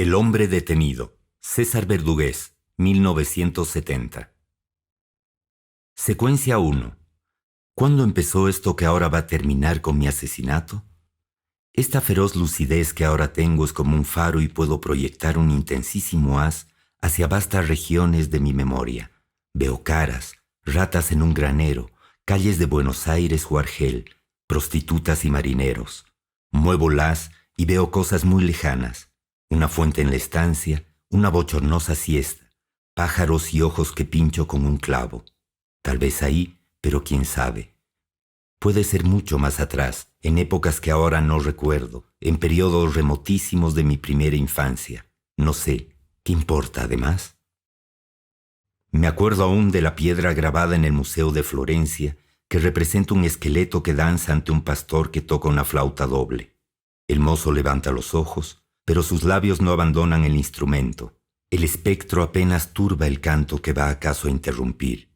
El hombre detenido. César Verdugués, 1970. Secuencia 1. ¿Cuándo empezó esto que ahora va a terminar con mi asesinato? Esta feroz lucidez que ahora tengo es como un faro y puedo proyectar un intensísimo haz hacia vastas regiones de mi memoria. Veo caras, ratas en un granero, calles de Buenos Aires o Argel, prostitutas y marineros. Muevo las y veo cosas muy lejanas. Una fuente en la estancia, una bochornosa siesta, pájaros y ojos que pincho con un clavo. Tal vez ahí, pero quién sabe. Puede ser mucho más atrás, en épocas que ahora no recuerdo, en periodos remotísimos de mi primera infancia. No sé, ¿qué importa además? Me acuerdo aún de la piedra grabada en el Museo de Florencia, que representa un esqueleto que danza ante un pastor que toca una flauta doble. El mozo levanta los ojos, pero sus labios no abandonan el instrumento. El espectro apenas turba el canto que va acaso a interrumpir.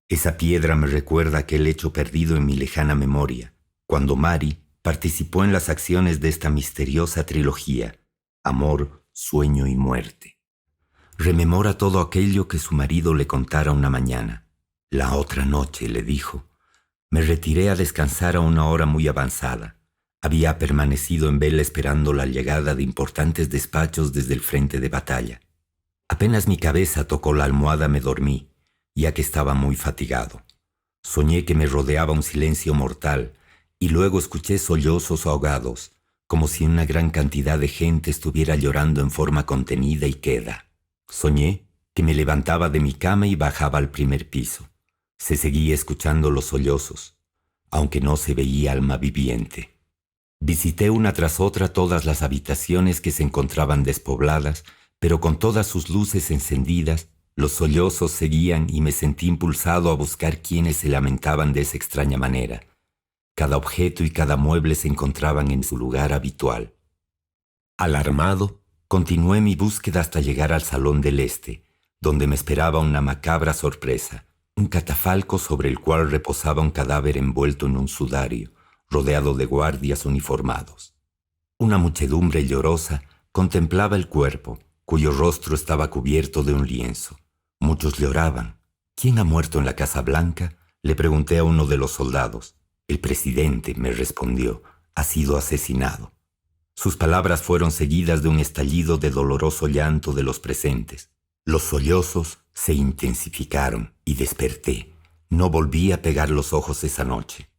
Esa piedra me recuerda aquel hecho perdido en mi lejana memoria, cuando Mari participó en las acciones de esta misteriosa trilogía, amor, sueño y muerte. Rememora todo aquello que su marido le contara una mañana. La otra noche, le dijo, me retiré a descansar a una hora muy avanzada. Había permanecido en vela esperando la llegada de importantes despachos desde el frente de batalla. Apenas mi cabeza tocó la almohada me dormí, ya que estaba muy fatigado. Soñé que me rodeaba un silencio mortal y luego escuché sollozos ahogados, como si una gran cantidad de gente estuviera llorando en forma contenida y queda. Soñé que me levantaba de mi cama y bajaba al primer piso. Se seguía escuchando los sollozos, aunque no se veía alma viviente. Visité una tras otra todas las habitaciones que se encontraban despobladas, pero con todas sus luces encendidas, los sollozos seguían y me sentí impulsado a buscar quienes se lamentaban de esa extraña manera. Cada objeto y cada mueble se encontraban en su lugar habitual. Alarmado, continué mi búsqueda hasta llegar al Salón del Este, donde me esperaba una macabra sorpresa, un catafalco sobre el cual reposaba un cadáver envuelto en un sudario, rodeado de guardias uniformados. Una muchedumbre llorosa contemplaba el cuerpo, cuyo rostro estaba cubierto de un lienzo. Muchos lloraban. ¿Quién ha muerto en la Casa Blanca? Le pregunté a uno de los soldados. El presidente, me respondió, ha sido asesinado. Sus palabras fueron seguidas de un estallido de doloroso llanto de los presentes. Los sollozos se intensificaron y desperté. No volví a pegar los ojos esa noche.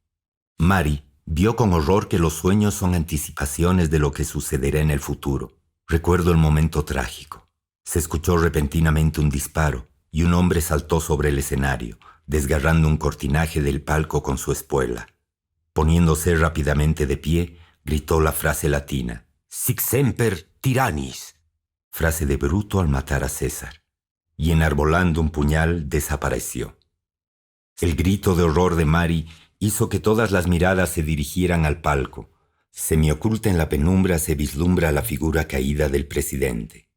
Mari vio con horror que los sueños son anticipaciones de lo que sucederá en el futuro. Recuerdo el momento trágico. Se escuchó repentinamente un disparo y un hombre saltó sobre el escenario, desgarrando un cortinaje del palco con su espuela. Poniéndose rápidamente de pie, gritó la frase latina, «Sic semper tyrannis», frase de Bruto al matar a César, y enarbolando un puñal desapareció. El grito de horror de Mari hizo que todas las miradas se dirigieran al palco. Semioculta en la penumbra se vislumbra la figura caída del presidente.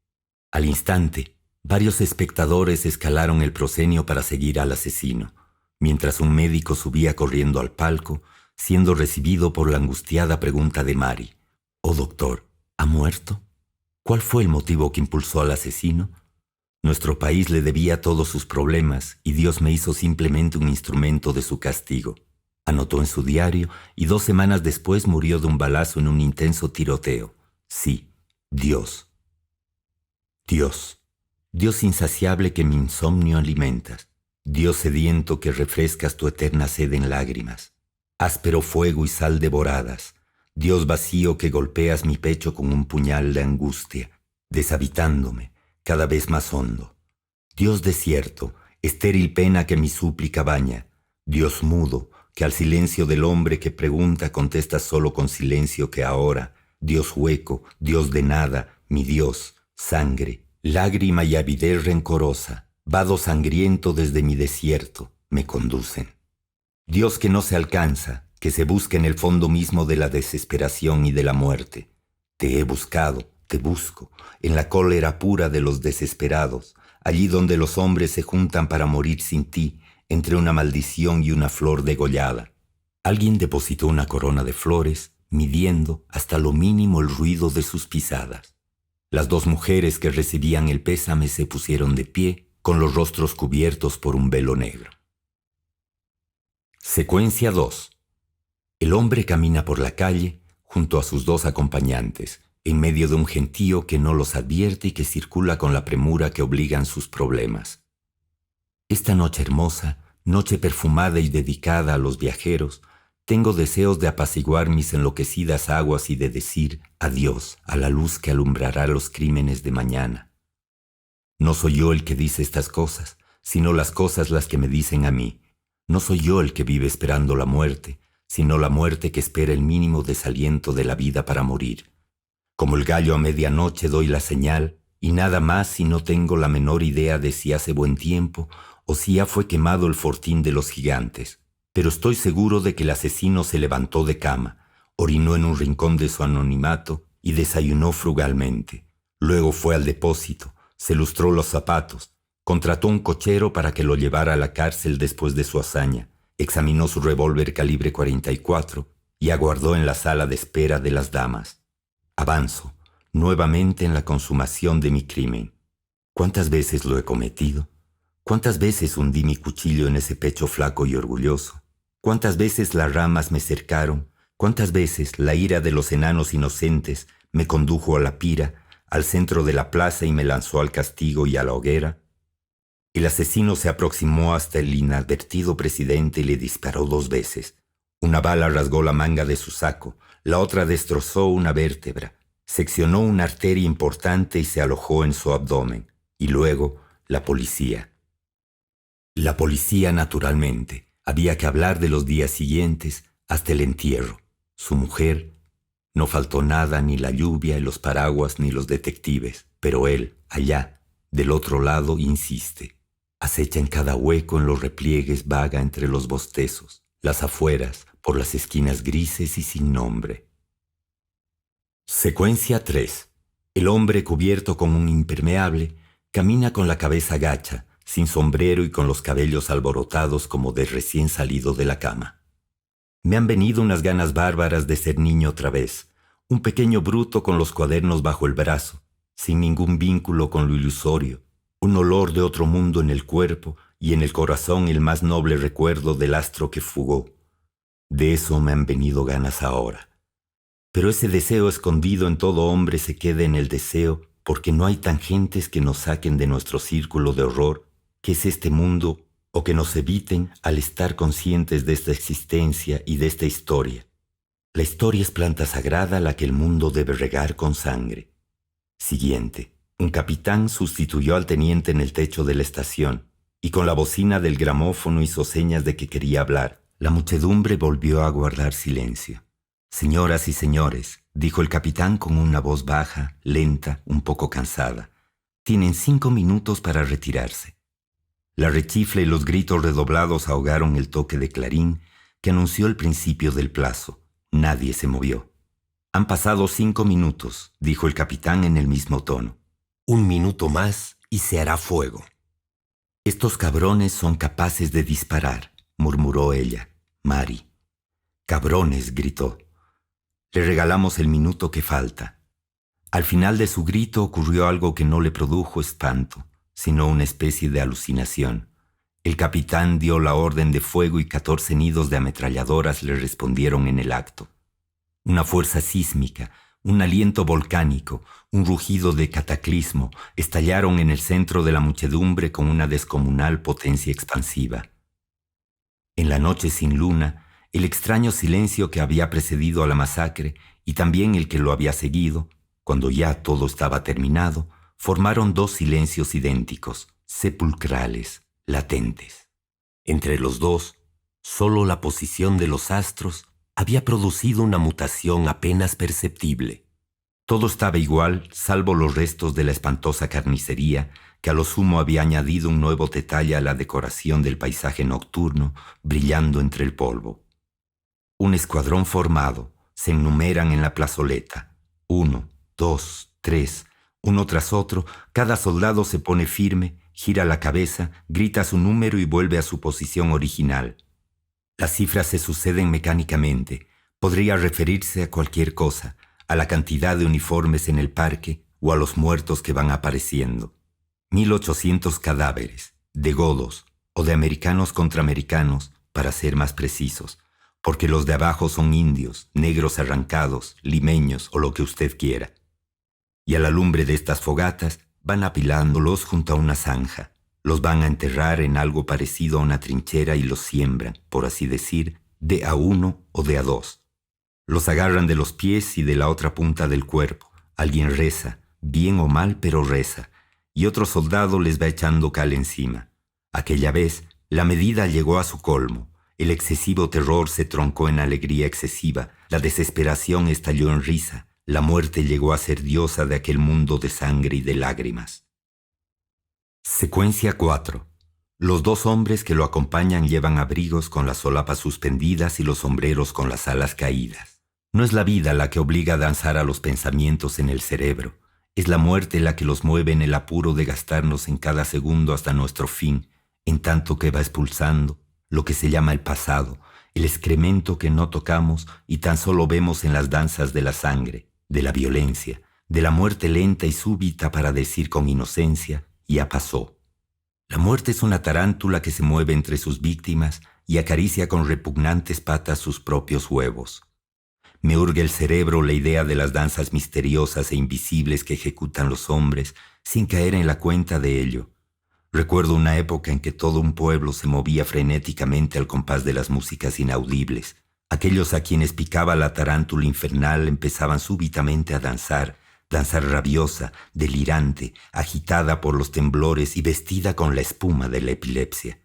Al instante, varios espectadores escalaron el proscenio para seguir al asesino, mientras un médico subía corriendo al palco, siendo recibido por la angustiada pregunta de Mari. «Oh, doctor, ¿ha muerto? ¿Cuál fue el motivo que impulsó al asesino? Nuestro país le debía todos sus problemas y Dios me hizo simplemente un instrumento de su castigo», anotó en su diario, y 2 semanas después murió de un balazo en un intenso tiroteo. Sí, Dios. Dios. Dios insaciable que mi insomnio alimentas. Dios sediento que refrescas tu eterna sed en lágrimas. Áspero fuego y sal devoradas. Dios vacío que golpeas mi pecho con un puñal de angustia, deshabitándome cada vez más hondo. Dios desierto, estéril pena que mi súplica baña. Dios mudo, que al silencio del hombre que pregunta contestas solo con silencio que ahora, Dios hueco, Dios de nada, mi Dios, sangre, lágrima y avidez rencorosa, vado sangriento desde mi desierto, me conducen. Dios que no se alcanza, que se busca en el fondo mismo de la desesperación y de la muerte. Te he buscado, te busco, en la cólera pura de los desesperados, allí donde los hombres se juntan para morir sin ti, entre una maldición y una flor degollada. Alguien depositó una corona de flores, midiendo hasta lo mínimo el ruido de sus pisadas. Las dos mujeres que recibían el pésame se pusieron de pie, con los rostros cubiertos por un velo negro. Secuencia 2. El hombre camina por la calle junto a sus dos acompañantes, en medio de un gentío que no los advierte y que circula con la premura que obligan sus problemas. Esta noche hermosa, noche perfumada y dedicada a los viajeros, tengo deseos de apaciguar mis enloquecidas aguas y de decir adiós a la luz que alumbrará los crímenes de mañana. No soy yo el que dice estas cosas, sino las cosas las que me dicen a mí. No soy yo el que vive esperando la muerte, sino la muerte que espera el mínimo desaliento de la vida para morir. Como el gallo a medianoche doy la señal, y nada más si no tengo la menor idea de si hace buen tiempo o si ya fue quemado el fortín de los gigantes. Pero estoy seguro de que el asesino se levantó de cama, orinó en un rincón de su anonimato y desayunó frugalmente. Luego fue al depósito, se lustró los zapatos, contrató un cochero para que lo llevara a la cárcel después de su hazaña, examinó su revólver calibre 44 y aguardó en la sala de espera de las damas. Avanzo, nuevamente en la consumación de mi crimen. ¿Cuántas veces lo he cometido? ¿Cuántas veces hundí mi cuchillo en ese pecho flaco y orgulloso? ¿Cuántas veces las ramas me cercaron? ¿Cuántas veces la ira de los enanos inocentes me condujo a la pira, al centro de la plaza y me lanzó al castigo y a la hoguera? El asesino se aproximó hasta el inadvertido presidente y le disparó 2 veces. Una bala rasgó la manga de su saco, la otra destrozó una vértebra, seccionó una arteria importante y se alojó en su abdomen. Y luego, la policía. La policía, naturalmente. Había que hablar de los días siguientes hasta el entierro. Su mujer. No faltó nada, ni la lluvia, y los paraguas, ni los detectives. Pero él, allá, del otro lado, insiste. Acecha en cada hueco, en los repliegues, vaga entre los bostezos, las afueras, por las esquinas grises y sin nombre. Secuencia 3. El hombre cubierto con un impermeable camina con la cabeza gacha, sin sombrero y con los cabellos alborotados como de recién salido de la cama. Me han venido unas ganas bárbaras de ser niño otra vez, un pequeño bruto con los cuadernos bajo el brazo, sin ningún vínculo con lo ilusorio, un olor de otro mundo en el cuerpo y en el corazón el más noble recuerdo del astro que fugó. De eso me han venido ganas ahora. Pero ese deseo escondido en todo hombre se queda en el deseo porque no hay tangentes que nos saquen de nuestro círculo de horror, que es este mundo, o que nos eviten al estar conscientes de esta existencia y de esta historia. La historia es planta sagrada a la que el mundo debe regar con sangre. Siguiente. Un capitán sustituyó al teniente en el techo de la estación, y con la bocina del gramófono hizo señas de que quería hablar. La muchedumbre volvió a guardar silencio. «Señoras y señores», dijo el capitán con una voz baja, lenta, un poco cansada, «tienen 5 minutos para retirarse». La rechifla y los gritos redoblados ahogaron el toque de clarín que anunció el principio del plazo. Nadie se movió. «Han pasado 5 minutos», dijo el capitán en el mismo tono. «1 minuto más y se hará fuego». «Estos cabrones son capaces de disparar», murmuró ella, Mari. «Cabrones», gritó. «Le regalamos el minuto que falta». Al final de su grito ocurrió algo que no le produjo espanto, sino una especie de alucinación. El capitán dio la orden de fuego y 14 nidos de ametralladoras le respondieron en el acto. Una fuerza sísmica, un aliento volcánico, un rugido de cataclismo estallaron en el centro de la muchedumbre con una descomunal potencia expansiva. En la noche sin luna, el extraño silencio que había precedido a la masacre y también el que lo había seguido, cuando ya todo estaba terminado, formaron 2 silencios idénticos, sepulcrales, latentes. Entre los dos, solo la posición de los astros había producido una mutación apenas perceptible. Todo estaba igual, salvo los restos de la espantosa carnicería, que a lo sumo había añadido un nuevo detalle a la decoración del paisaje nocturno, brillando entre el polvo. Un escuadrón formado, se enumeran en la plazoleta. 1, 2, 3, uno tras otro, cada soldado se pone firme, gira la cabeza, grita su número y vuelve a su posición original. Las cifras se suceden mecánicamente. Podría referirse a cualquier cosa, a la cantidad de uniformes en el parque, o a los muertos que van apareciendo. 1800 cadáveres, de godos o de americanos contra americanos, para ser más precisos, porque los de abajo son indios, negros arrancados, limeños o lo que usted quiera. Y a la lumbre de estas fogatas van apilándolos junto a una zanja. Los van a enterrar en algo parecido a una trinchera y los siembran, por así decir, de a uno o de a dos. Los agarran de los pies y de la otra punta del cuerpo. Alguien reza, bien o mal, pero reza, y otro soldado les va echando cal encima. Aquella vez, la medida llegó a su colmo. El excesivo terror se troncó en alegría excesiva, la desesperación estalló en risa, la muerte llegó a ser diosa de aquel mundo de sangre y de lágrimas. Secuencia 4. Los dos hombres que lo acompañan llevan abrigos con las solapas suspendidas y los sombreros con las alas caídas. No es la vida la que obliga a danzar a los pensamientos en el cerebro, es la muerte la que los mueve en el apuro de gastarnos en cada segundo hasta nuestro fin, en tanto que va expulsando lo que se llama el pasado, el excremento que no tocamos y tan solo vemos en las danzas de la sangre, de la violencia, de la muerte lenta y súbita para decir con inocencia, ya pasó. La muerte es una tarántula que se mueve entre sus víctimas y acaricia con repugnantes patas sus propios huevos. Me hurga el cerebro la idea de las danzas misteriosas e invisibles que ejecutan los hombres sin caer en la cuenta de ello. Recuerdo una época en que todo un pueblo se movía frenéticamente al compás de las músicas inaudibles. Aquellos a quienes picaba la tarántula infernal empezaban súbitamente a danzar rabiosa, delirante, agitada por los temblores y vestida con la espuma de la epilepsia.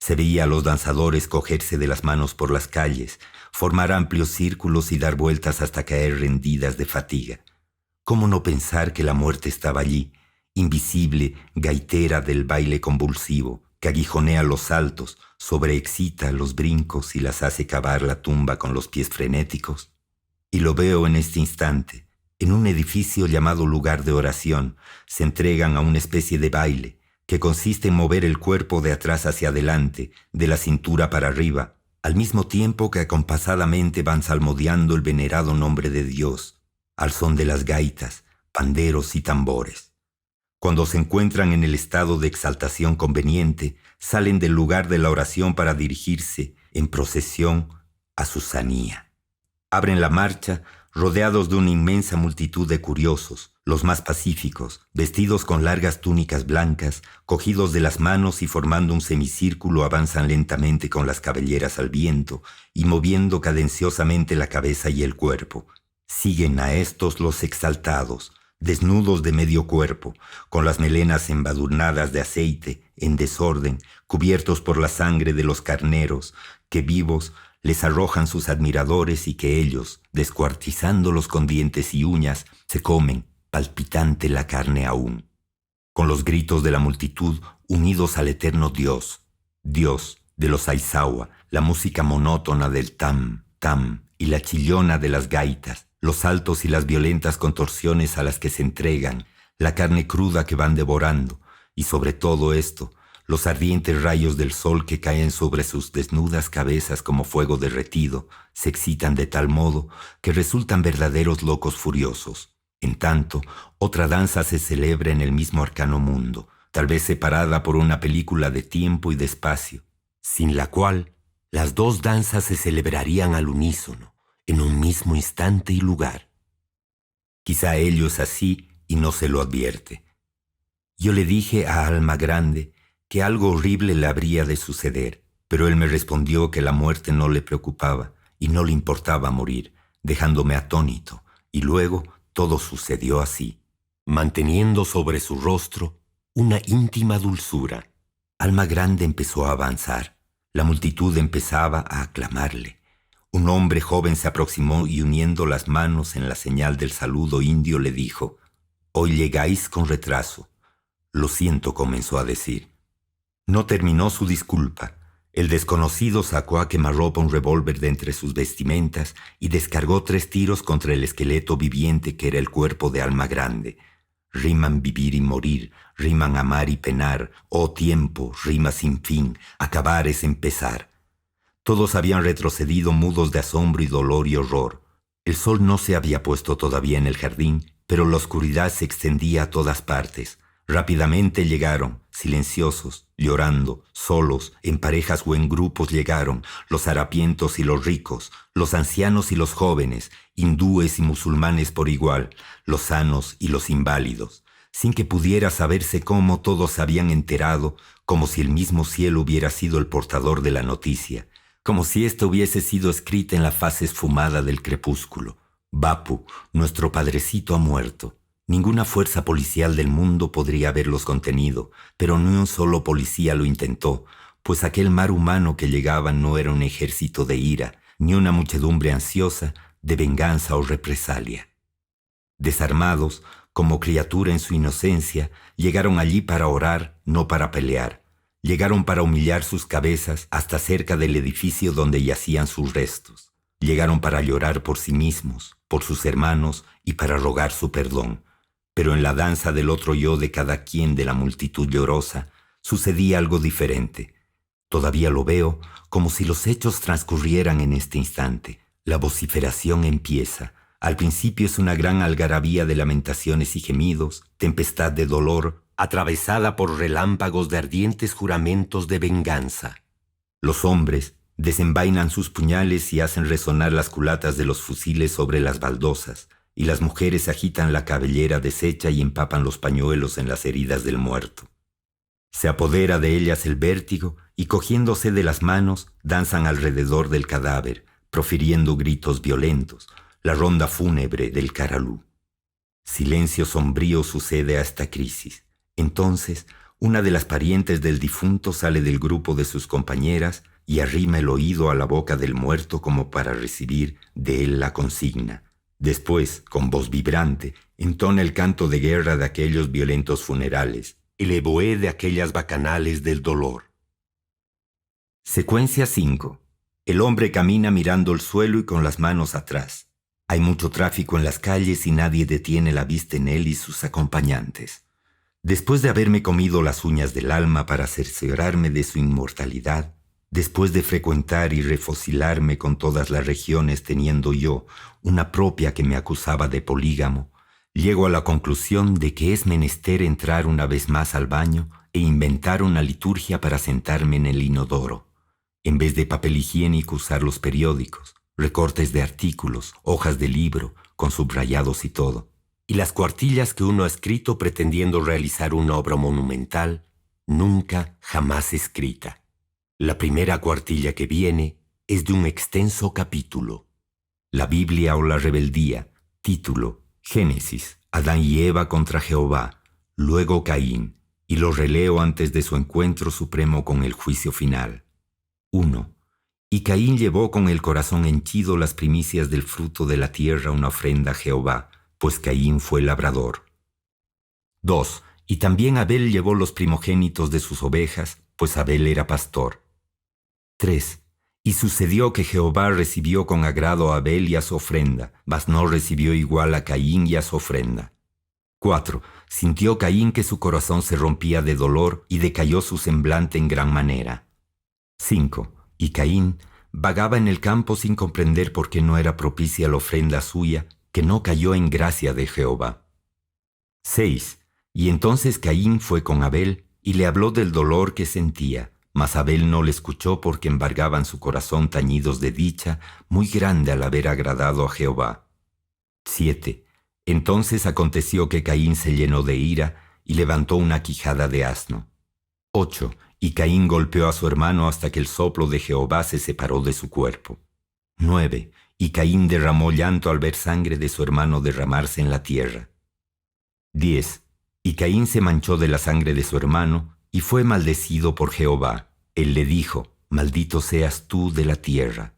Se veía a los danzadores cogerse de las manos por las calles, formar amplios círculos y dar vueltas hasta caer rendidas de fatiga. ¿Cómo no pensar que la muerte estaba allí, invisible, gaitera del baile convulsivo, que aguijonea los saltos, sobreexcita los brincos y las hace cavar la tumba con los pies frenéticos? Y lo veo en este instante. En un edificio llamado lugar de oración, se entregan a una especie de baile, que consiste en mover el cuerpo de atrás hacia adelante, de la cintura para arriba, al mismo tiempo que acompasadamente van salmodiando el venerado nombre de Dios, al son de las gaitas, panderos y tambores. Cuando se encuentran en el estado de exaltación conveniente, salen del lugar de la oración para dirigirse, en procesión, a su zanía. Abren la marcha, rodeados de una inmensa multitud de curiosos, los más pacíficos, vestidos con largas túnicas blancas, cogidos de las manos y formando un semicírculo avanzan lentamente con las cabelleras al viento y moviendo cadenciosamente la cabeza y el cuerpo. Siguen a estos los exaltados, desnudos de medio cuerpo, con las melenas embadurnadas de aceite, en desorden, cubiertos por la sangre de los carneros, que vivos les arrojan sus admiradores y que ellos, descuartizándolos con dientes y uñas, se comen, palpitante la carne aún. Con los gritos de la multitud unidos al eterno Dios, Dios de los Aizawa, la música monótona del tam, tam y la chillona de las gaitas, los saltos y las violentas contorsiones a las que se entregan, la carne cruda que van devorando, y sobre todo esto, los ardientes rayos del sol que caen sobre sus desnudas cabezas como fuego derretido, se excitan de tal modo que resultan verdaderos locos furiosos. En tanto, otra danza se celebra en el mismo arcano mundo, tal vez separada por una película de tiempo y de espacio, sin la cual las dos danzas se celebrarían al unísono, en un mismo instante y lugar. Quizá ello es así y no se lo advierte. Yo le dije a Alma Grande que algo horrible le habría de suceder, pero él me respondió que la muerte no le preocupaba y no le importaba morir, dejándome atónito, y luego todo sucedió así, manteniendo sobre su rostro una íntima dulzura. Alma Grande empezó a avanzar, la multitud empezaba a aclamarle. Un hombre joven se aproximó y uniendo las manos en la señal del saludo indio le dijo: «Hoy llegáis con retraso». «Lo siento», comenzó a decir. No terminó su disculpa. El desconocido sacó a quemarropa un revólver de entre sus vestimentas y descargó 3 tiros contra el esqueleto viviente que era el cuerpo de Alma Grande. Riman vivir y morir, riman amar y penar, oh tiempo, rima sin fin, acabar es empezar. Todos habían retrocedido mudos de asombro y dolor y horror. El sol no se había puesto todavía en el jardín, pero la oscuridad se extendía a todas partes. Rápidamente llegaron, silenciosos, llorando, solos, en parejas o en grupos llegaron, los harapientos y los ricos, los ancianos y los jóvenes, hindúes y musulmanes por igual, los sanos y los inválidos, sin que pudiera saberse cómo todos se habían enterado, como si el mismo cielo hubiera sido el portador de la noticia, como si ésta hubiese sido escrita en la faz esfumada del crepúsculo. Bapu, nuestro padrecito, ha muerto. Ninguna fuerza policial del mundo podría haberlos contenido, pero ni un solo policía lo intentó, pues aquel mar humano que llegaba no era un ejército de ira, ni una muchedumbre ansiosa de venganza o represalia. Desarmados, como criatura en su inocencia, llegaron allí para orar, no para pelear. Llegaron para humillar sus cabezas hasta cerca del edificio donde yacían sus restos. Llegaron para llorar por sí mismos, por sus hermanos y para rogar su perdón. Pero en la danza del otro yo de cada quien de la multitud llorosa, sucedía algo diferente. Todavía lo veo como si los hechos transcurrieran en este instante. La vociferación empieza. Al principio es una gran algarabía de lamentaciones y gemidos, tempestad de dolor, atravesada por relámpagos de ardientes juramentos de venganza. Los hombres desenvainan sus puñales y hacen resonar las culatas de los fusiles sobre las baldosas, y las mujeres agitan la cabellera deshecha y empapan los pañuelos en las heridas del muerto. Se apodera de ellas el vértigo y cogiéndose de las manos danzan alrededor del cadáver, profiriendo gritos violentos, la ronda fúnebre del Caralú. Silencio sombrío sucede a esta crisis. Entonces, una de las parientes del difunto sale del grupo de sus compañeras y arrima el oído a la boca del muerto como para recibir de él la consigna. Después, con voz vibrante, entona el canto de guerra de aquellos violentos funerales, el evohé de aquellas bacanales del dolor. Secuencia 5. El hombre camina mirando el suelo y con las manos atrás. Hay mucho tráfico en las calles y nadie detiene la vista en él y sus acompañantes. Después de haberme comido las uñas del alma para cerciorarme de su inmortalidad, después de frecuentar y refocilarme con todas las regiones teniendo yo una propia que me acusaba de polígamo, llego a la conclusión de que es menester entrar una vez más al baño e inventar una liturgia para sentarme en el inodoro. En vez de papel higiénico usar los periódicos, recortes de artículos, hojas de libro, con subrayados y todo. Y las cuartillas que uno ha escrito pretendiendo realizar una obra monumental, nunca jamás escrita. La primera cuartilla que viene es de un extenso capítulo. La Biblia o la rebeldía, título, Génesis, Adán y Eva contra Jehová, luego Caín, y lo releo antes de su encuentro supremo con el juicio final. 1. Y Caín llevó con el corazón henchido las primicias del fruto de la tierra una ofrenda a Jehová, pues Caín fue labrador. 2. Y también Abel llevó los primogénitos de sus ovejas, pues Abel era pastor. 3. Y sucedió que Jehová recibió con agrado a Abel y a su ofrenda, mas no recibió igual a Caín y a su ofrenda. 4. Sintió Caín que su corazón se rompía de dolor y decayó su semblante en gran manera. 5. Y Caín vagaba en el campo sin comprender por qué no era propicia la ofrenda suya, que no cayó en gracia de Jehová. 6. Y entonces Caín fue con Abel y le habló del dolor que sentía, mas Abel no le escuchó porque embargaban su corazón tañidos de dicha muy grande al haber agradado a Jehová. 7. Entonces aconteció que Caín se llenó de ira y levantó una quijada de asno. 8. Y Caín golpeó a su hermano hasta que el soplo de Jehová se separó de su cuerpo. 9. Y Caín derramó llanto al ver sangre de su hermano derramarse en la tierra. 10. Y Caín se manchó de la sangre de su hermano y fue maldecido por Jehová. Él le dijo, maldito seas tú de la tierra.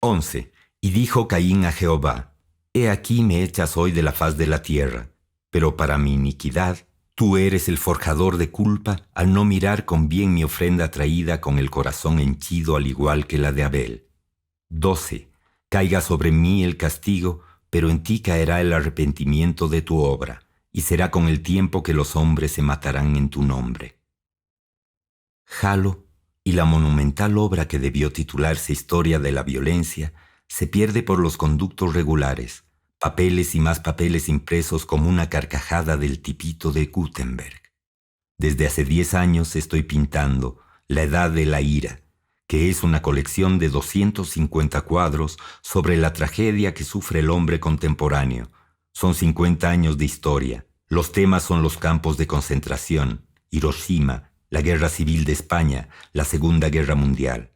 11. Y dijo Caín a Jehová, he aquí me echas hoy de la faz de la tierra, pero para mi iniquidad tú eres el forjador de culpa al no mirar con bien mi ofrenda traída con el corazón henchido al igual que la de Abel. 12. Caiga sobre mí el castigo, pero en ti caerá el arrepentimiento de tu obra, y será con el tiempo que los hombres se matarán en tu nombre. Jalo y la monumental obra que debió titularse Historia de la Violencia se pierde por los conductos regulares, Papeles y más papeles impresos como una carcajada del tipito de Gutenberg. Desde hace 10 años estoy pintando La Edad de la Ira, que es una colección de 250 cuadros sobre la tragedia que sufre el hombre contemporáneo. Son 50 años de historia. Los temas son los campos de concentración, Hiroshima, la Guerra Civil de España, la Segunda Guerra Mundial.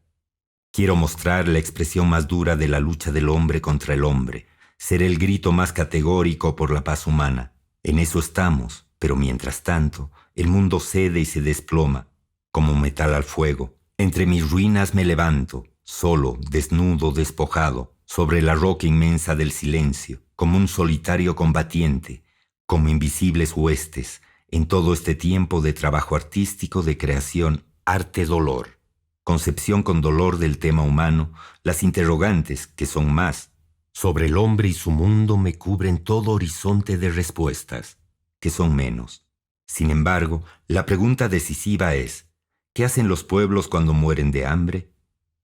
Quiero mostrar la expresión más dura de la lucha del hombre contra el hombre, ser el grito más categórico por la paz humana. En eso estamos, pero mientras tanto, el mundo cede y se desploma, como metal al fuego. Entre mis ruinas me levanto, solo, desnudo, despojado, sobre la roca inmensa del silencio, como un solitario combatiente, como invisibles huestes, en todo este tiempo de trabajo artístico, de creación, arte-dolor, concepción con dolor del tema humano, las interrogantes, que son más, sobre el hombre y su mundo me cubren todo horizonte de respuestas, que son menos. Sin embargo, la pregunta decisiva es, ¿qué hacen los pueblos cuando mueren de hambre?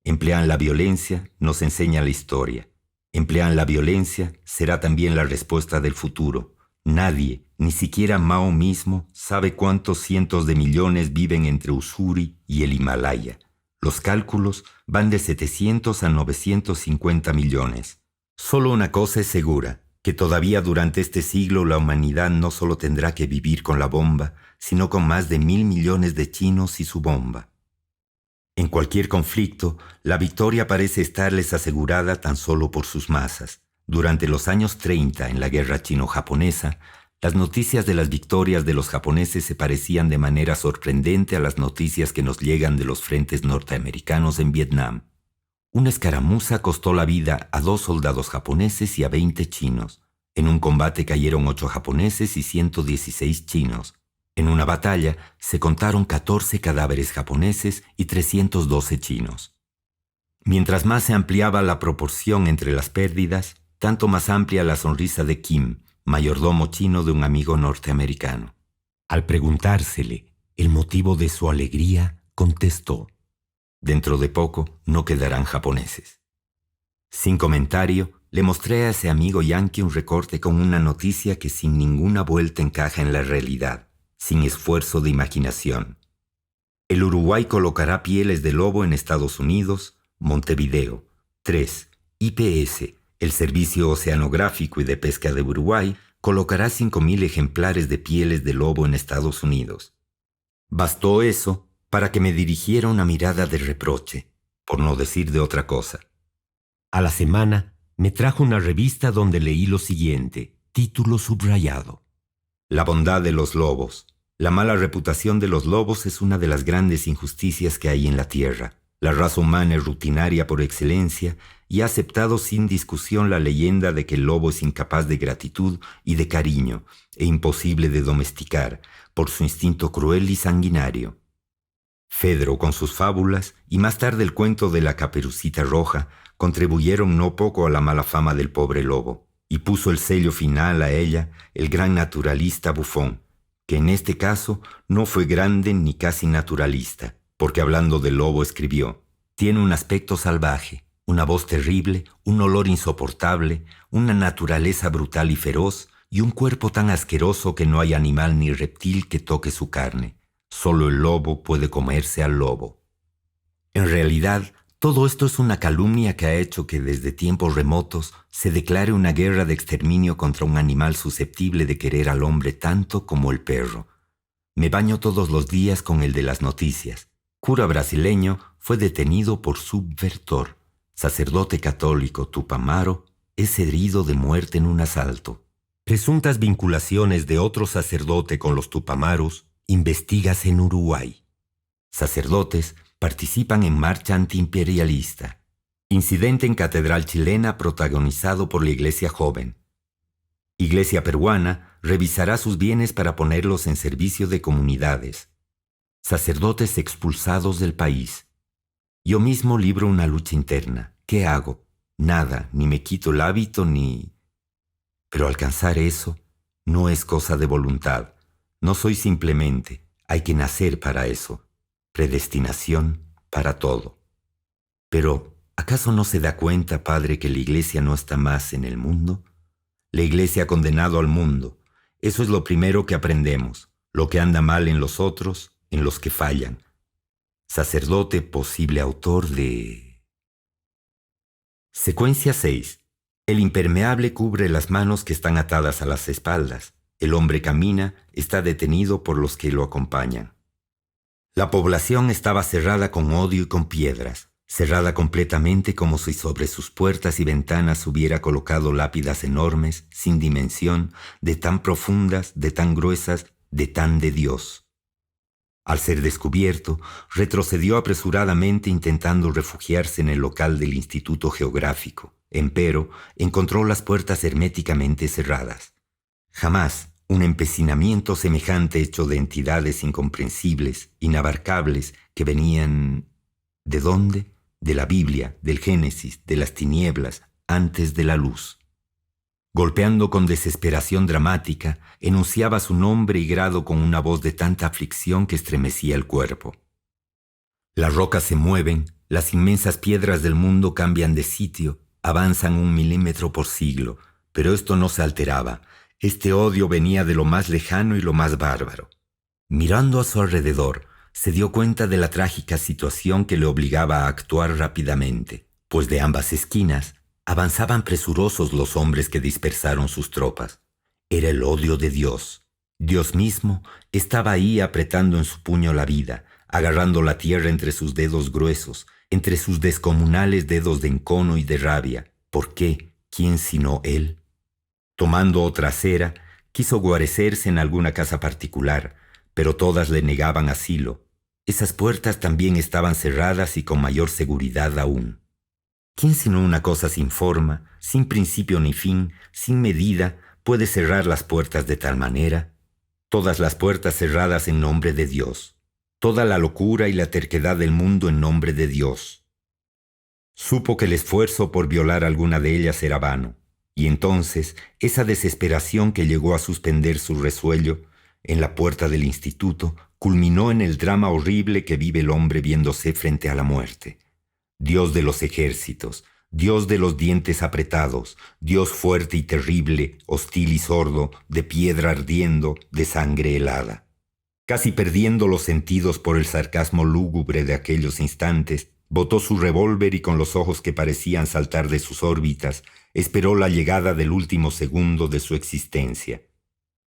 Emplean la violencia, nos enseña la historia. Emplean la violencia, será también la respuesta del futuro. Nadie, ni siquiera Mao mismo, sabe cuántos cientos de millones viven entre Ussuri y el Himalaya. Los cálculos van de 700 a 950 millones. Solo una cosa es segura, que todavía durante este siglo la humanidad no solo tendrá que vivir con la bomba, sino con más de 1.000 millones de chinos y su bomba. En cualquier conflicto, la victoria parece estarles asegurada tan solo por sus masas. Durante los años 30, en la guerra chino-japonesa, las noticias de las victorias de los japoneses se parecían de manera sorprendente a las noticias que nos llegan de los frentes norteamericanos en Vietnam. Una escaramuza costó la vida a 2 soldados japoneses y a 20 chinos. En un combate cayeron 8 japoneses y 116 chinos. En una batalla se contaron 14 cadáveres japoneses y 312 chinos. Mientras más se ampliaba la proporción entre las pérdidas, tanto más amplia la sonrisa de Kim, mayordomo chino de un amigo norteamericano. Al preguntársele el motivo de su alegría, contestó: dentro de poco no quedarán japoneses. Sin comentario, le mostré a ese amigo yanqui un recorte con una noticia que sin ninguna vuelta encaja en la realidad, sin esfuerzo de imaginación. El Uruguay colocará pieles de lobo en Estados Unidos, Montevideo. 3. IPS, el Servicio Oceanográfico y de Pesca de Uruguay, colocará 5.000 ejemplares de pieles de lobo en Estados Unidos. Bastó eso para que me dirigiera una mirada de reproche, por no decir de otra cosa. A la semana me trajo una revista donde leí lo siguiente, título subrayado: La bondad de los lobos. La mala reputación de los lobos es una de las grandes injusticias que hay en la tierra. La raza humana es rutinaria por excelencia y ha aceptado sin discusión la leyenda de que el lobo es incapaz de gratitud y de cariño e imposible de domesticar por su instinto cruel y sanguinario. Fedro, con sus fábulas, y más tarde el cuento de la Caperucita Roja, contribuyeron no poco a la mala fama del pobre lobo, y puso el sello final a ella el gran naturalista Buffon, que en este caso no fue grande ni casi naturalista, porque hablando del lobo escribió: tiene un aspecto salvaje, una voz terrible, un olor insoportable, una naturaleza brutal y feroz, y un cuerpo tan asqueroso que no hay animal ni reptil que toque su carne. Solo el lobo puede comerse al lobo. En realidad, todo esto es una calumnia que ha hecho que desde tiempos remotos se declare una guerra de exterminio contra un animal susceptible de querer al hombre tanto como el perro. Me baño todos los días con el de las noticias. Cura brasileño fue detenido por subvertor. Sacerdote católico Tupamaro es herido de muerte en un asalto. Presuntas vinculaciones de otro sacerdote con los Tupamaros investigas en Uruguay. Sacerdotes participan en marcha antiimperialista. Incidente en catedral chilena protagonizado por la Iglesia Joven. Iglesia peruana revisará sus bienes para ponerlos en servicio de comunidades. Sacerdotes expulsados del país. Yo mismo libro una lucha interna. ¿Qué hago? Nada, ni me quito el hábito ni... Pero alcanzar eso no es cosa de voluntad. No soy simplemente, hay que nacer para eso. Predestinación para todo. Pero, ¿acaso no se da cuenta, Padre, que la Iglesia no está más en el mundo? La Iglesia ha condenado al mundo. Eso es lo primero que aprendemos. Lo que anda mal en los otros, en los que fallan. Sacerdote, posible autor de... Secuencia 6. El impermeable cubre las manos que están atadas a las espaldas. El hombre camina, está detenido por los que lo acompañan. La población estaba cerrada con odio y con piedras, cerrada completamente como si sobre sus puertas y ventanas hubiera colocado lápidas enormes, sin dimensión, de tan profundas, de tan gruesas, de tan de Dios. Al ser descubierto, retrocedió apresuradamente intentando refugiarse en el local del Instituto Geográfico. Empero, encontró las puertas herméticamente cerradas. Jamás un empecinamiento semejante hecho de entidades incomprensibles, inabarcables, que venían... ¿De dónde? De la Biblia, del Génesis, de las tinieblas, antes de la luz. Golpeando con desesperación dramática, enunciaba su nombre y grado con una voz de tanta aflicción que estremecía el cuerpo. Las rocas se mueven, las inmensas piedras del mundo cambian de sitio, avanzan 1 milímetro por siglo, pero esto no se alteraba. Este odio venía de lo más lejano y lo más bárbaro. Mirando a su alrededor, se dio cuenta de la trágica situación que le obligaba a actuar rápidamente, pues de ambas esquinas avanzaban presurosos los hombres que dispersaron sus tropas. Era el odio de Dios. Dios mismo estaba ahí apretando en su puño la vida, agarrando la tierra entre sus dedos gruesos, entre sus descomunales dedos de encono y de rabia. ¿Por qué? ¿Quién sino Él? Tomando otra acera, quiso guarecerse en alguna casa particular, pero todas le negaban asilo. Esas puertas también estaban cerradas y con mayor seguridad aún. ¿Quién sino una cosa sin forma, sin principio ni fin, sin medida, puede cerrar las puertas de tal manera? Todas las puertas cerradas en nombre de Dios. Toda la locura y la terquedad del mundo en nombre de Dios. Supo que el esfuerzo por violar alguna de ellas era vano. Y entonces, esa desesperación que llegó a suspender su resuello en la puerta del instituto culminó en el drama horrible que vive el hombre viéndose frente a la muerte. Dios de los ejércitos, Dios de los dientes apretados, Dios fuerte y terrible, hostil y sordo, de piedra ardiendo, de sangre helada. Casi perdiendo los sentidos por el sarcasmo lúgubre de aquellos instantes, botó su revólver y con los ojos que parecían saltar de sus órbitas, esperó la llegada del último segundo de su existencia.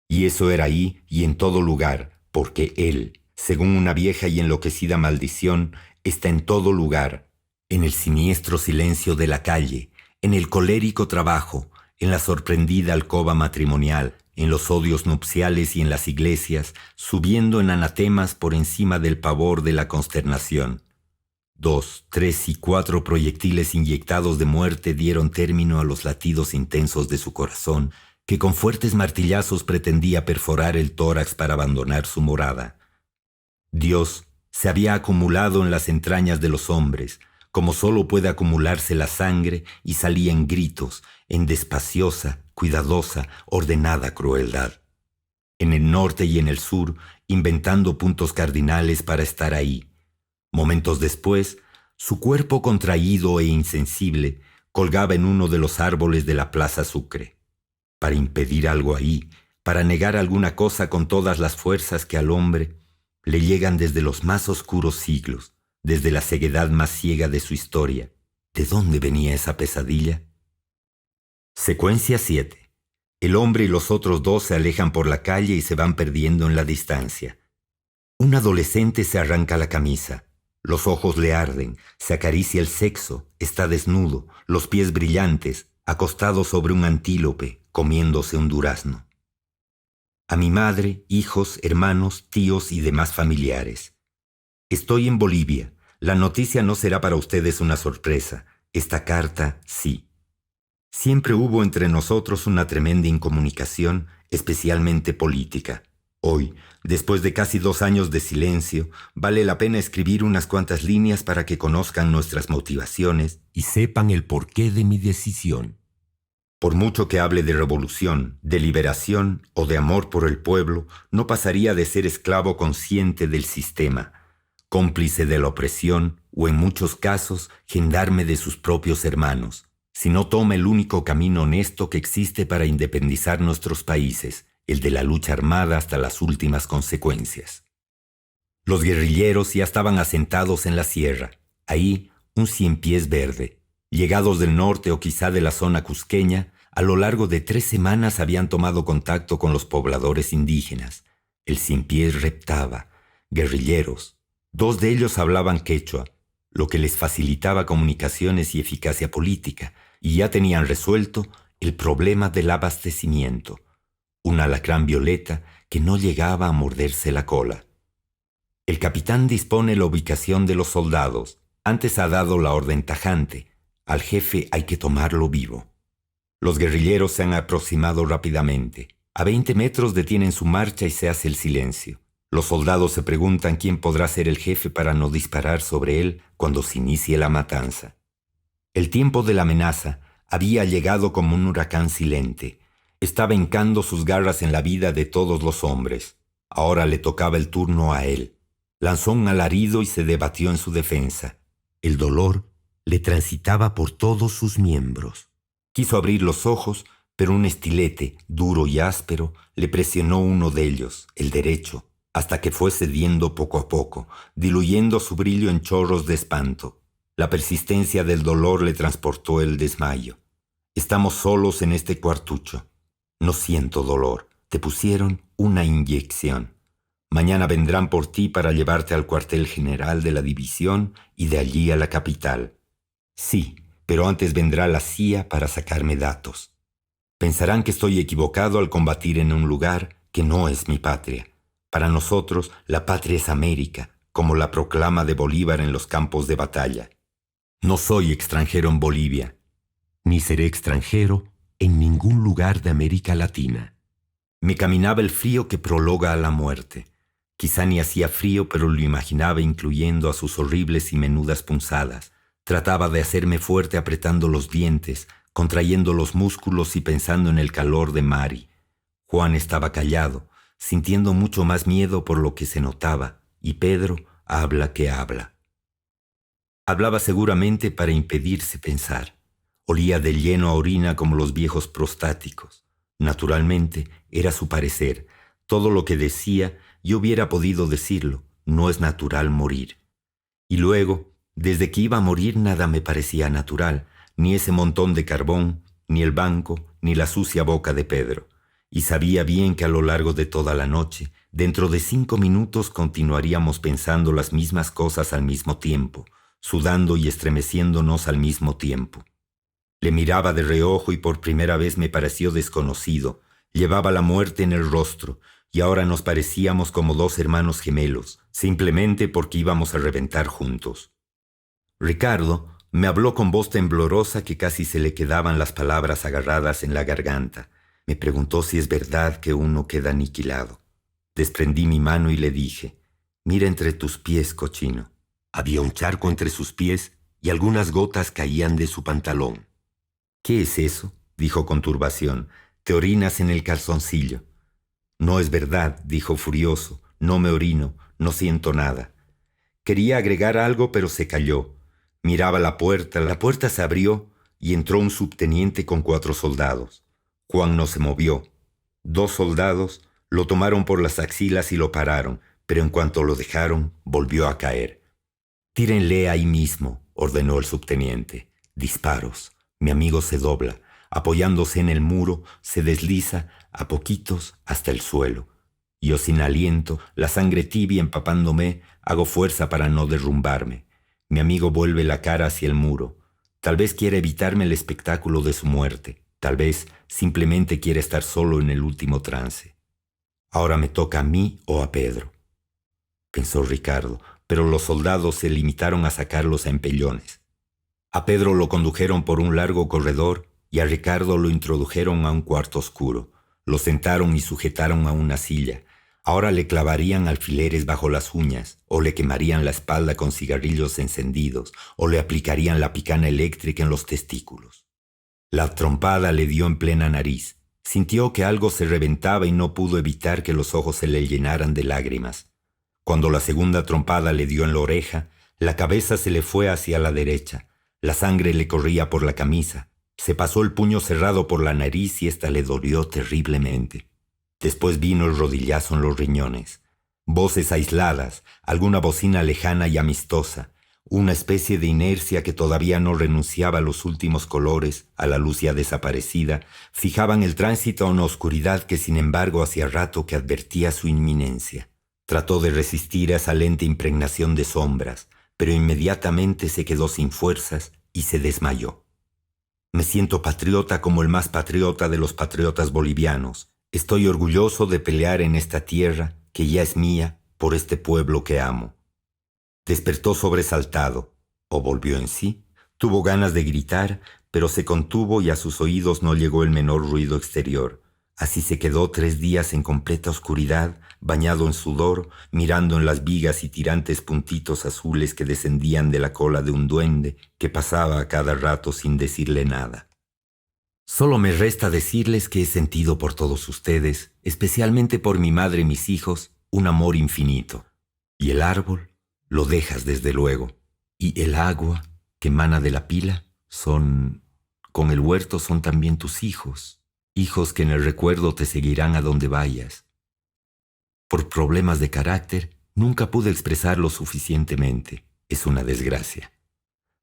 Y eso era ahí y en todo lugar, porque Él, según una vieja y enloquecida maldición, está en todo lugar, en el siniestro silencio de la calle, en el colérico trabajo, en la sorprendida alcoba matrimonial, en los odios nupciales y en las iglesias, subiendo en anatemas por encima del pavor de la consternación. 2, 3 y 4 proyectiles inyectados de muerte dieron término a los latidos intensos de su corazón, que con fuertes martillazos pretendía perforar el tórax para abandonar su morada. Dios se había acumulado en las entrañas de los hombres, como solo puede acumularse la sangre, y salía en gritos, en despaciosa, cuidadosa, ordenada crueldad. En el norte y en el sur, inventando puntos cardinales para estar ahí. Momentos después, su cuerpo contraído e insensible colgaba en uno de los árboles de la Plaza Sucre. Para impedir algo ahí, para negar alguna cosa con todas las fuerzas que al hombre le llegan desde los más oscuros siglos, desde la ceguedad más ciega de su historia. ¿De dónde venía esa pesadilla? Secuencia 7. El hombre y los otros dos se alejan por la calle y se van perdiendo en la distancia. Un adolescente se arranca la camisa. Los ojos le arden, se acaricia el sexo, está desnudo, los pies brillantes, acostado sobre un antílope, comiéndose un durazno. A mi madre, hijos, hermanos, tíos y demás familiares. Estoy en Bolivia. La noticia no será para ustedes una sorpresa. Esta carta, sí. Siempre hubo entre nosotros una tremenda incomunicación, especialmente política. Hoy, después de casi 2 años de silencio, vale la pena escribir unas cuantas líneas para que conozcan nuestras motivaciones y sepan el porqué de mi decisión. Por mucho que hable de revolución, de liberación o de amor por el pueblo, no pasaría de ser esclavo consciente del sistema, cómplice de la opresión o, en muchos casos, gendarme de sus propios hermanos. sino toma el único camino honesto que existe para independizar nuestros países, el de la lucha armada hasta las últimas consecuencias. Los guerrilleros ya estaban asentados en la sierra, ahí un ciempiés verde. Llegados del norte o quizá de la zona cusqueña, a lo largo de 3 semanas habían tomado contacto con los pobladores indígenas. El ciempiés reptaba, guerrilleros. 2 de ellos hablaban quechua, lo que les facilitaba comunicaciones y eficacia política, y ya tenían resuelto el problema del abastecimiento. Un alacrán violeta que no llegaba a morderse la cola. El capitán dispone la ubicación de los soldados. Antes ha dado la orden tajante. Al jefe hay que tomarlo vivo. Los guerrilleros se han aproximado rápidamente. A 20 metros detienen su marcha y se hace el silencio. Los soldados se preguntan quién podrá ser el jefe para no disparar sobre él cuando se inicie la matanza. El tiempo de la amenaza había llegado como un huracán silente. Estaba hincando sus garras en la vida de todos los hombres. Ahora le tocaba el turno a él. Lanzó un alarido y se debatió en su defensa. El dolor le transitaba por todos sus miembros. Quiso abrir los ojos, pero un estilete, duro y áspero, le presionó uno de ellos, el derecho, hasta que fue cediendo poco a poco, diluyendo su brillo en chorros de espanto. La persistencia del dolor le transportó el desmayo. Estamos solos en este cuartucho. No siento dolor. Te pusieron una inyección. Mañana vendrán por ti para llevarte al cuartel general de la división y de allí a la capital. Sí, pero antes vendrá la CIA para sacarme datos. Pensarán que estoy equivocado al combatir en un lugar que no es mi patria. Para nosotros, la patria es América, como la proclama de Bolívar en los campos de batalla. No soy extranjero en Bolivia, ni seré extranjero en ningún lugar de América Latina. Me caminaba el frío que prologa a la muerte. Quizá ni hacía frío, pero lo imaginaba incluyendo a sus horribles y menudas punzadas. Trataba de hacerme fuerte apretando los dientes, contrayendo los músculos y pensando en el calor de Mari. Juan estaba callado, sintiendo mucho más miedo por lo que se notaba, y Pedro habla que habla. Hablaba seguramente para impedirse pensar. Olía de lleno a orina como los viejos prostáticos. Naturalmente, era su parecer. Todo lo que decía, yo hubiera podido decirlo. No es natural morir. Y luego, desde que iba a morir nada me parecía natural, ni ese montón de carbón, ni el banco, ni la sucia boca de Pedro. Y sabía bien que a lo largo de toda la noche, dentro de 5 minutos continuaríamos pensando las mismas cosas al mismo tiempo, sudando y estremeciéndonos al mismo tiempo. Le miraba de reojo y por primera vez me pareció desconocido. Llevaba la muerte en el rostro, y ahora nos parecíamos como 2 hermanos gemelos, simplemente porque íbamos a reventar juntos. Ricardo me habló con voz temblorosa que casi se le quedaban las palabras agarradas en la garganta. Me preguntó si es verdad que uno queda aniquilado. Desprendí mi mano y le dije, «Mira entre tus pies, cochino». Había un charco entre sus pies y algunas gotas caían de su pantalón. «¿Qué es eso?», dijo con turbación. «Te orinas en el calzoncillo». «No es verdad», dijo furioso. «No me orino, no siento nada». Quería agregar algo, pero se calló. Miraba la puerta se abrió y entró un subteniente con 4 soldados. Juan no se movió. 2 soldados lo tomaron por las axilas y lo pararon, pero en cuanto lo dejaron, volvió a caer. «Tírenle ahí mismo», ordenó el subteniente. Disparos. Mi amigo se dobla. Apoyándose en el muro, se desliza a poquitos hasta el suelo. Yo sin aliento, la sangre tibia empapándome, hago fuerza para no derrumbarme. Mi amigo vuelve la cara hacia el muro. Tal vez quiera evitarme el espectáculo de su muerte. Tal vez simplemente quiera estar solo en el último trance. Ahora me toca a mí o a Pedro, pensó Ricardo, pero los soldados se limitaron a sacarlos a empellones. A Pedro lo condujeron por un largo corredor y a Ricardo lo introdujeron a un cuarto oscuro. Lo sentaron y sujetaron a una silla. Ahora le clavarían alfileres bajo las uñas, o le quemarían la espalda con cigarrillos encendidos, o le aplicarían la picana eléctrica en los testículos. La trompada le dio en plena nariz. Sintió que algo se reventaba y no pudo evitar que los ojos se le llenaran de lágrimas. Cuando la segunda trompada le dio en la oreja, la cabeza se le fue hacia la derecha. La sangre le corría por la camisa. Se pasó el puño cerrado por la nariz y ésta le dolió terriblemente. Después vino el rodillazo en los riñones. Voces aisladas, alguna bocina lejana y amistosa, una especie de inercia que todavía no renunciaba a los últimos colores, a la luz ya desaparecida, fijaban el tránsito a una oscuridad que sin embargo hacía rato que advertía su inminencia. Trató de resistir a esa lenta impregnación de sombras, pero inmediatamente se quedó sin fuerzas y se desmayó. Me siento patriota como el más patriota de los patriotas bolivianos. Estoy orgulloso de pelear en esta tierra, que ya es mía, por este pueblo que amo. Despertó sobresaltado, o volvió en sí. Tuvo ganas de gritar, pero se contuvo y a sus oídos no llegó el menor ruido exterior. Así se quedó 3 días en completa oscuridad, bañado en sudor, mirando en las vigas y tirantes puntitos azules que descendían de la cola de un duende que pasaba a cada rato sin decirle nada. Solo me resta decirles que he sentido por todos ustedes, especialmente por mi madre y mis hijos, un amor infinito. Y el árbol lo dejas desde luego, y el agua que emana de la pila con el huerto son también tus hijos, hijos que en el recuerdo te seguirán a donde vayas. Por problemas de carácter, nunca pude expresarlo suficientemente. Es una desgracia.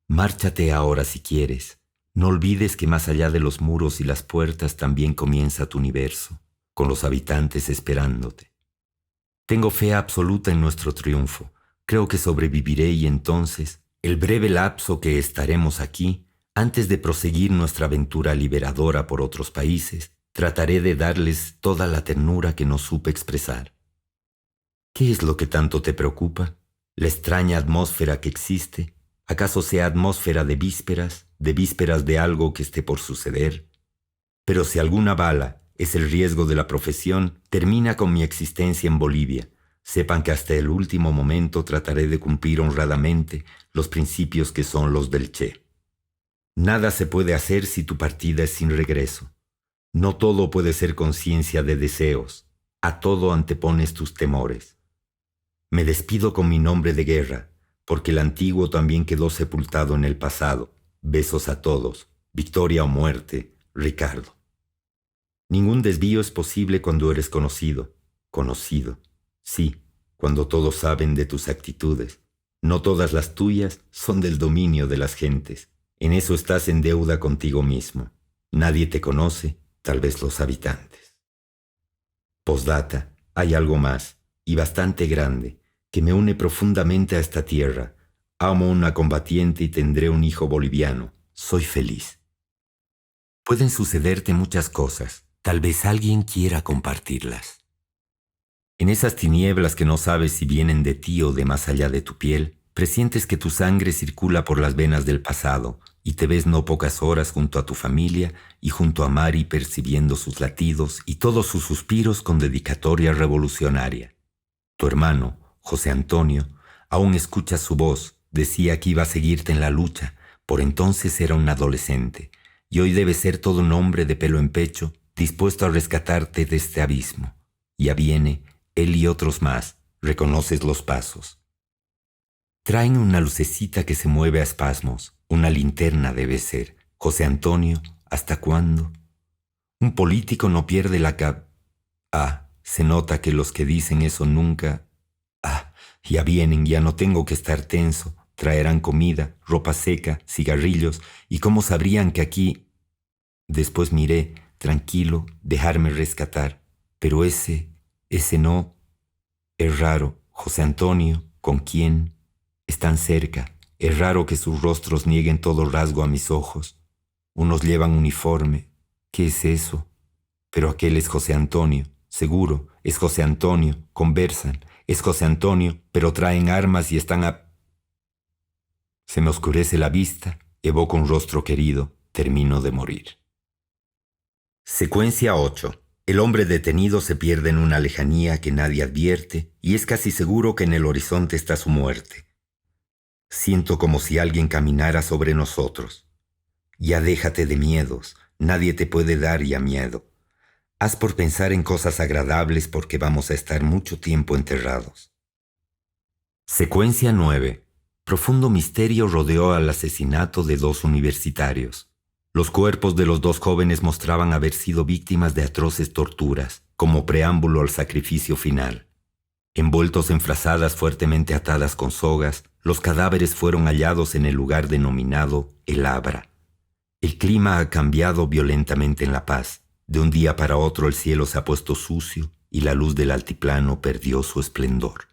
Márchate ahora si quieres. No olvides que más allá de los muros y las puertas también comienza tu universo, con los habitantes esperándote. Tengo fe absoluta en nuestro triunfo. Creo que sobreviviré y entonces, el breve lapso que estaremos aquí, antes de proseguir nuestra aventura liberadora por otros países, trataré de darles toda la ternura que no supe expresar. ¿Qué es lo que tanto te preocupa? ¿La extraña atmósfera que existe? ¿Acaso sea atmósfera de vísperas de algo que esté por suceder? Pero si alguna bala es el riesgo de la profesión, termina con mi existencia en Bolivia. Sepan que hasta el último momento trataré de cumplir honradamente los principios que son los del Che. Nada se puede hacer si tu partida es sin regreso. No todo puede ser conciencia de deseos. A todo antepones tus temores. Me despido con mi nombre de guerra, porque el antiguo también quedó sepultado en el pasado. Besos a todos. Victoria o muerte, Ricardo. Ningún desvío es posible cuando eres conocido. Conocido. Sí, cuando todos saben de tus actitudes. No todas las tuyas son del dominio de las gentes. En eso estás en deuda contigo mismo. Nadie te conoce, tal vez los habitantes. Postdata, hay algo más, y bastante grande, que me une profundamente a esta tierra. Amo una combatiente y tendré un hijo boliviano. Soy feliz. Pueden sucederte muchas cosas. Tal vez alguien quiera compartirlas. En esas tinieblas que no sabes si vienen de ti o de más allá de tu piel, presientes que tu sangre circula por las venas del pasado y te ves no pocas horas junto a tu familia y junto a Mari percibiendo sus latidos y todos sus suspiros con dedicatoria revolucionaria. Tu hermano, José Antonio, aún escuchas su voz. Decía que iba a seguirte en la lucha. Por entonces era un adolescente, y hoy debe ser todo un hombre de pelo en pecho, dispuesto a rescatarte de este abismo. Ya viene, él y otros más, reconoces los pasos. Traen una lucecita que se mueve a espasmos, una linterna debe ser. José Antonio, ¿hasta cuándo? Un político no pierde la se nota que los que dicen eso nunca... ya vienen, ya no tengo que estar tenso. Traerán comida, ropa seca, cigarrillos, y cómo sabrían que aquí... Después miré, tranquilo, dejarme rescatar. Pero ese no... Es raro, José Antonio, ¿con quién? Están cerca. Es raro que sus rostros nieguen todo rasgo a mis ojos. Unos llevan uniforme. ¿Qué es eso? Pero aquel es José Antonio, seguro, es José Antonio, conversan. Es José Antonio, pero traen armas y están Se me oscurece la vista, evoco un rostro querido, termino de morir. Secuencia 8. El hombre detenido se pierde en una lejanía que nadie advierte y es casi seguro que en el horizonte está su muerte. Siento como si alguien caminara sobre nosotros. Ya déjate de miedos, nadie te puede dar ya miedo. Haz por pensar en cosas agradables porque vamos a estar mucho tiempo enterrados. Secuencia 9. Profundo misterio rodeó al asesinato de 2 universitarios. Los cuerpos de los dos jóvenes mostraban haber sido víctimas de atroces torturas, como preámbulo al sacrificio final. Envueltos en frazadas fuertemente atadas con sogas, los cadáveres fueron hallados en el lugar denominado El Abra. El clima ha cambiado violentamente en La Paz. De un día para otro el cielo se ha puesto sucio y la luz del altiplano perdió su esplendor.